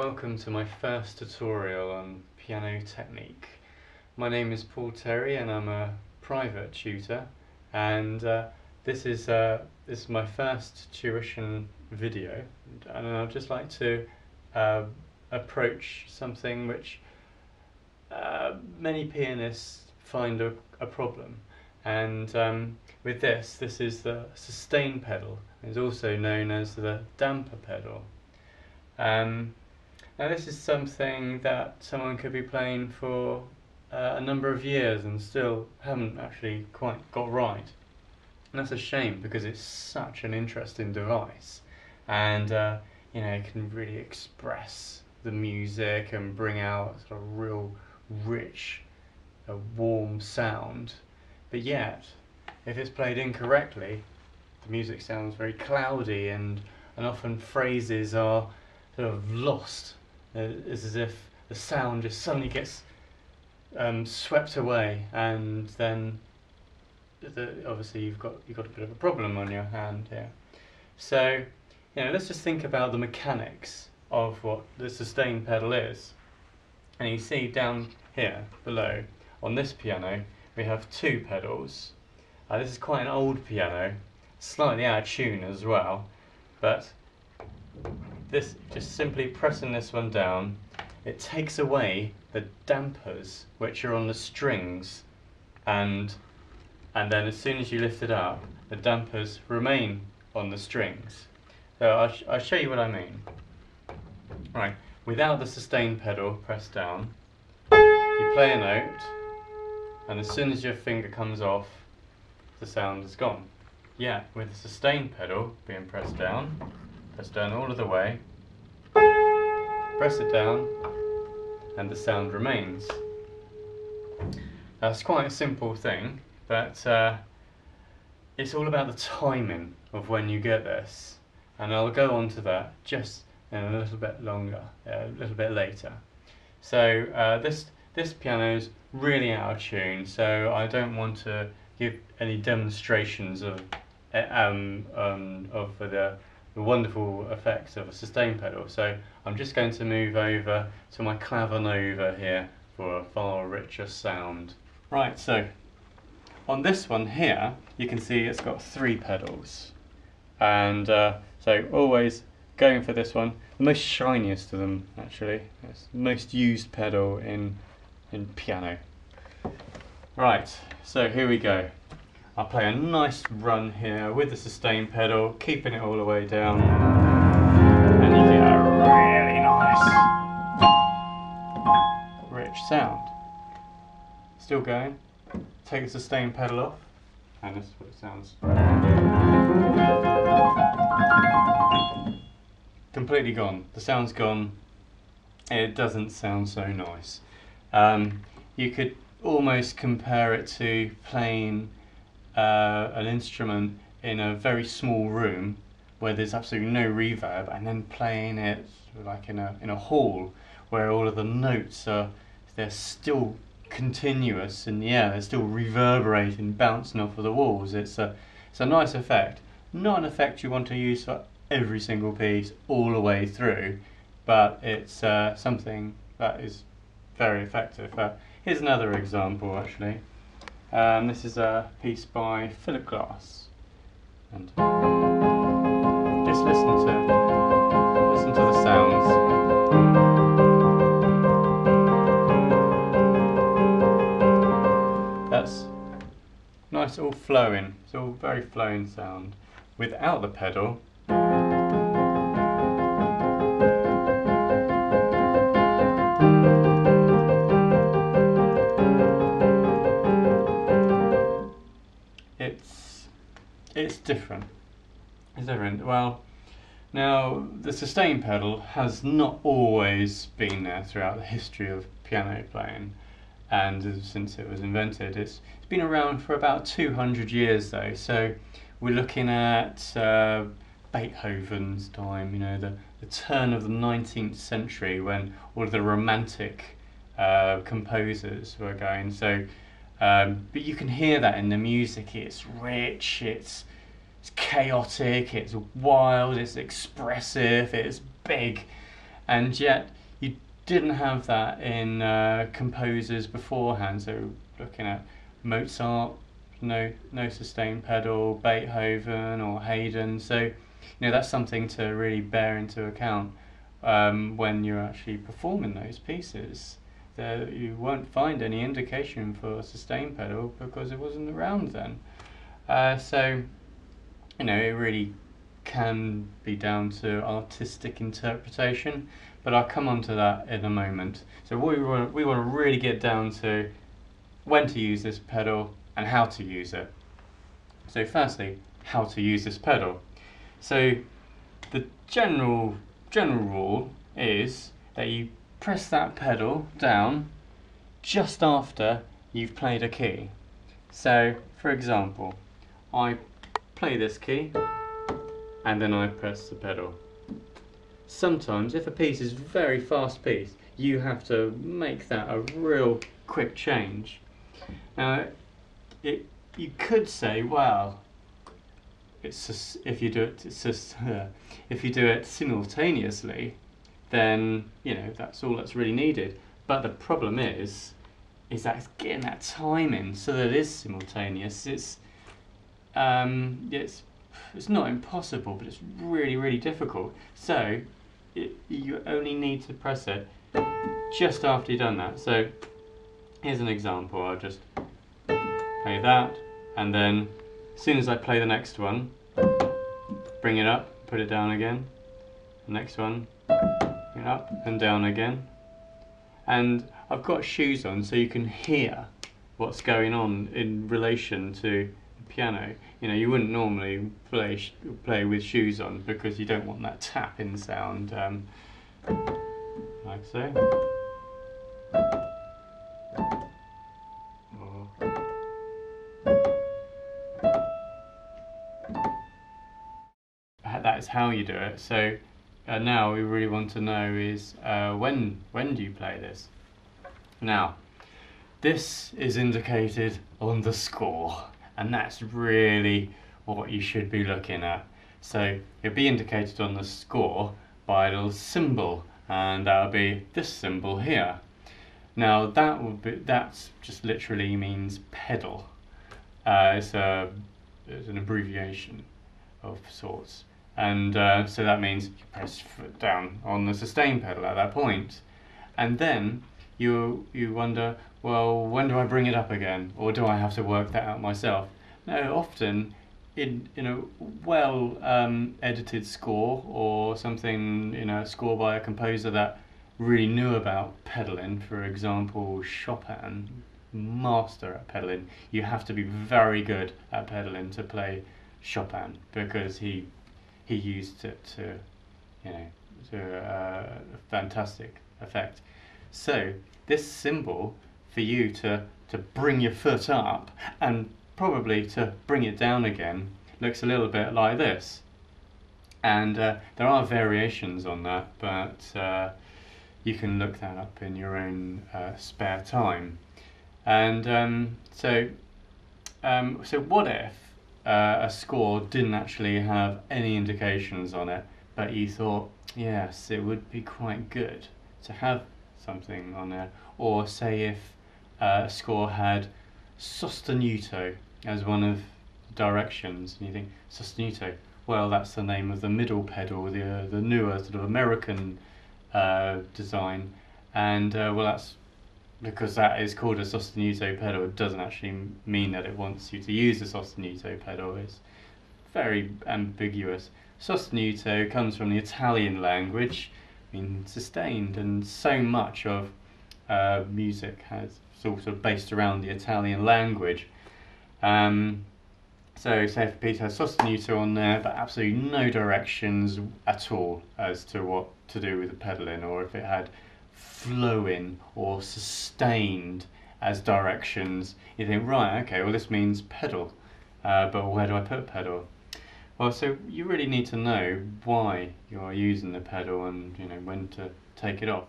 welcome to my first tutorial on piano technique. My name is Paul Terry and I'm a private tutor, and this is my first tuition video, and I'd just like to approach something which many pianists find a problem, and with this is the sustain pedal. It's also known as the damper pedal. Now this is something that someone could be playing for a number of years and still haven't actually quite got right. And that's a shame, because it's such an interesting device, and it can really express the music and bring out sort of real rich, warm sound. But yet, if it's played incorrectly, the music sounds very cloudy, and often phrases are sort of lost. It's as if the sound just suddenly gets swept away, and then obviously you've got a bit of a problem on your hand here. So let's just think about the mechanics of what the sustain pedal is. And you see down here below on this piano we have two pedals. This is quite an old piano, slightly out of tune as well, but this, just simply pressing this one down, it takes away the dampers which are on the strings, and then as soon as you lift it up, the dampers remain on the strings. So I'll show you what I mean. Right, without the sustain pedal pressed down, you play a note, and as soon as your finger comes off, the sound is gone. Yeah, with the sustain pedal being pressed down all of the way, press it down, and the sound remains. That's quite a simple thing, but it's all about the timing of when you get this, and I'll go on to that just in a little bit longer, a little bit later. So this piano is really out of tune, so I don't want to give any demonstrations of the wonderful effects of a sustain pedal. So I'm just going to move over to my clavinova here for a far richer sound. Right, so on this one here, you can see it's got three pedals, and so always going for this one, the most shiniest of them actually. It's the most used pedal in piano. Right, so here we go. I'll play a nice run here with the sustain pedal, keeping it all the way down, and you get a really nice, rich sound. Still going. Take the sustain pedal off, and this is what it sounds. Completely gone. The sound's gone. It doesn't sound so nice. You could almost compare it to playing an instrument in a very small room where there's absolutely no reverb, and then playing it like in a hall where all of the notes they're still continuous in the air, they're still reverberating, bouncing off of the walls. It's a nice effect, not an effect you want to use for every single piece all the way through, but it's something that is very effective. Here's another example actually. This is a piece by Philip Glass, and just listen to the sounds. That's nice, all flowing. It's all very flowing sound. Without the pedal, it's different. It's different. Well, now the sustain pedal has not always been there throughout the history of piano playing, and since it was invented, it's been around for about 200 years though. So we're looking at Beethoven's time, the turn of the 19th century, when all of the romantic composers were going. So but you can hear that in the music. It's rich, it's chaotic, it's wild, it's expressive, it's big, and yet you didn't have that in composers beforehand. So looking at Mozart, no sustain pedal, Beethoven or Haydn. So that's something to really bear into account when you're actually performing those pieces. You won't find any indication for a sustain pedal because it wasn't around then. So it really can be down to artistic interpretation, but I'll come on to that in a moment. So we want to really get down to when to use this pedal and how to use it. So firstly, how to use this pedal. So the general rule is that you press that pedal down just after you've played a key. So for example, I play this key and then I press the pedal. Sometimes if a piece is a very fast piece, you have to make that a real quick change. Now you could say, well, it's just, if you do it simultaneously, then that's all that's really needed. But the problem is that it's getting that time in so that it is simultaneous. It's not impossible, but it's really difficult. So you only need to press it just after you've done that. So here's an example. I'll just play that, and then as soon as I play the next one, bring it up, put it down again. The next one, bring it up and down again. And I've got shoes on so you can hear what's going on in relation to the piano. You wouldn't normally play with shoes on because you don't want that tapping sound, like so. That is how you do it. So now we really want to know is when do you play this? Now this is indicated on the score, and that's really what you should be looking at. So it'll be indicated on the score by a little symbol, and that'll be this symbol here. Now that's just literally means pedal. It's an abbreviation of sorts. And so that means you press foot down on the sustain pedal at that point, and then you wonder, well, when do I bring it up again, or do I have to work that out myself? No, often in a well edited score, or something, a score by a composer that really knew about pedaling, for example Chopin, master at pedaling. You have to be very good at pedaling to play Chopin, because he used it to a fantastic effect. So this symbol for you to bring your foot up and probably to bring it down again looks a little bit like this. And there are variations on that, but you can look that up in your own spare time. And so what if a score didn't actually have any indications on it, but you thought, yes, it would be quite good to have something on there? Or say if a score had sostenuto as one of the directions, and you think, sostenuto, well, that's the name of the middle pedal, the newer sort of American design, and well, that's because that is called a sostenuto pedal. It doesn't actually mean that it wants you to use a sostenuto pedal. It's very ambiguous. Sostenuto comes from the Italian language, means sustained, and so much of music has sort of based around the Italian language. So say if a piece has sostenuto on there, but absolutely no directions at all as to what to do with the pedaling, or if it had flowing or sustained as directions, you think, right, okay, well, this means pedal, but where do I put pedal? Well, so you really need to know why you're using the pedal, and when to take it off.